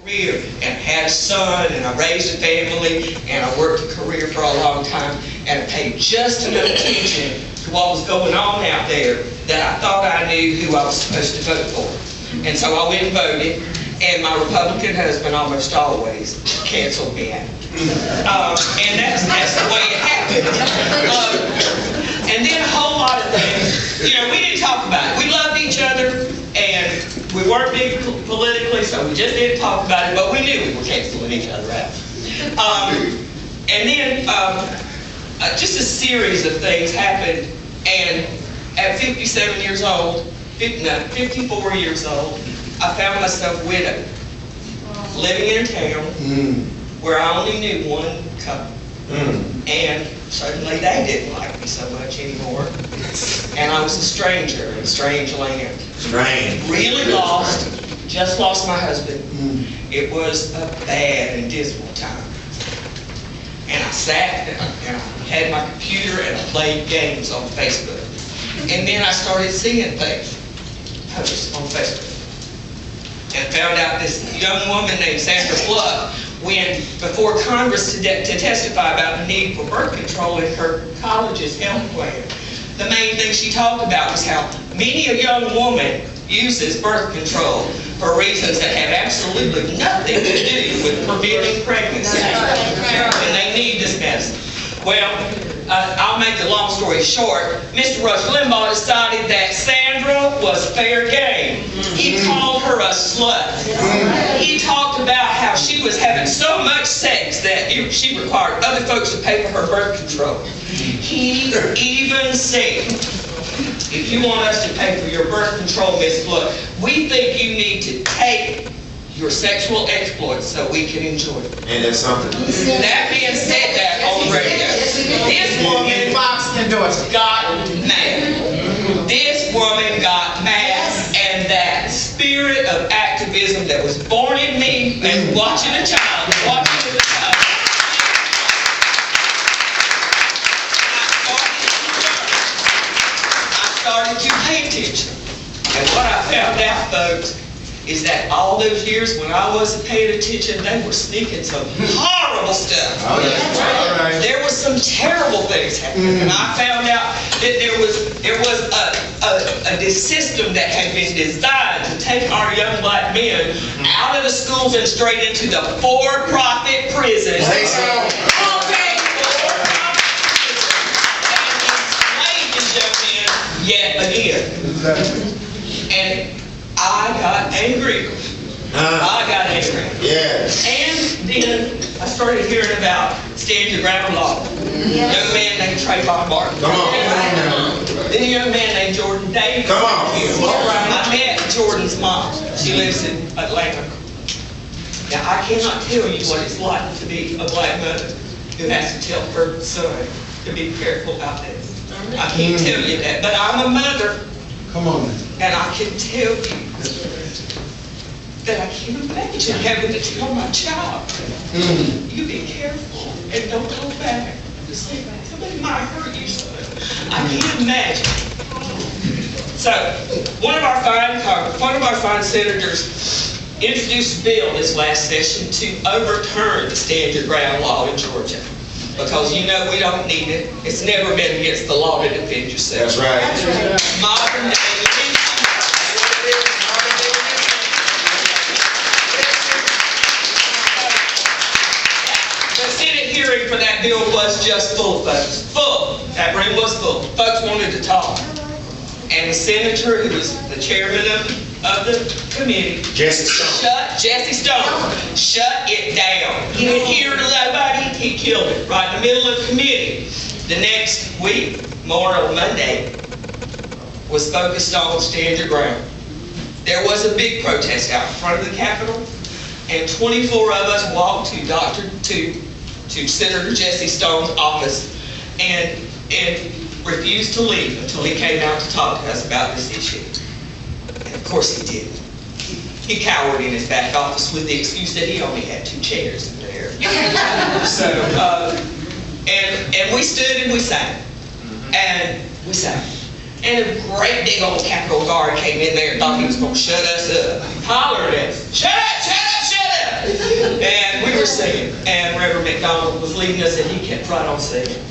career and had a son, and I raised a family, and I worked a career for a long time, and I paid just enough attention to what was going on out there that I thought I knew who I was supposed to vote for. And so I went and voted, and my Republican husband almost always canceled me out. And that's the way it happened. And then a whole lot of things, we didn't talk about it. We loved each other, and we weren't big politically, so we just didn't talk about it, but we knew we were canceling each other out. And then just a series of things happened, and at 54 years old, I found myself widowed, living in a town where I only knew one couple. And certainly they didn't like me so much anymore. And I was a stranger in a strange land. Strange. Really lost, just lost my husband. It was a bad and dismal time. And I sat and I had my computer and I played games on Facebook. And then I started seeing things posts on Facebook. And found out this young woman named Sandra Fluck went before Congress to testify about the need for birth control in her college's health plan. The main thing she talked about was how many a young woman uses birth control for reasons that have absolutely nothing to do with preventing pregnancy. And they need this medicine. Well, I'll make the long story short. Mr. Rush Limbaugh decided that Sandra was fair game. He called her a slut. He talked about how she was having so much sex that she required other folks to pay for her birth control. He even said, if you want us to pay for your birth control, Miss Fluck, we think you need to take your sexual exploits so we can enjoy it. And that's something. That being said that on the radio, this woman got mad. This woman got mad, and that spirit of activism that was born in me and watching a child, I started to pay attention. And what I found out, folks, is that all those years when I wasn't paying attention, they were sneaking some horrible stuff. Oh, yeah. Right. There was some terrible things happening, and I found out that there was this system that had been designed to take our young black men out of the schools and straight into the for-profit prisons. Say so. Yet again. And I got angry. Yes. And then I started hearing about stand your ground law. Yes. A young man named Trayvon Martin. Come on. Then a young man named Jordan Davis. Come on. I met Jordan's mom. She lives in Atlanta. Now I cannot tell you what it's like to be a black mother who has to tell her son to be careful about this. I can't tell you that, but I'm a mother. Come on. And I can tell you that I can't imagine having to tell my child, you be careful and don't go back. Somebody might hurt you, son. I can't imagine. So, one of our fine senators introduced a bill this last session to overturn the stand your ground law in Georgia. Because we don't need it. It's never been against the law to defend yourself. That's right. Modern day. The Senate hearing for that bill was just full, folks. Full. That room was full. Folks wanted to talk. And the senator, who was the chairman of the committee, Jesse Stone, shut it down. He didn't hear nobody. He killed it right in the middle of the committee. The next week, Memorial Monday, was focused on stand your ground. There was a big protest out in front of the Capitol, and 24 of us walked to Senator Jesse Stone's office and refused to leave until he came out to talk to us about this issue. And of course he didn't. He cowered in his back office with the excuse that he only had 2 chairs in there. So, and we stood and we sang. And we sang. And a great big old Capitol Guard came in there and thought he was going to shut us up. He hollered at us, shut up, shut up, shut up. were singing, and Reverend McDonald was leading us, and he kept right on singing.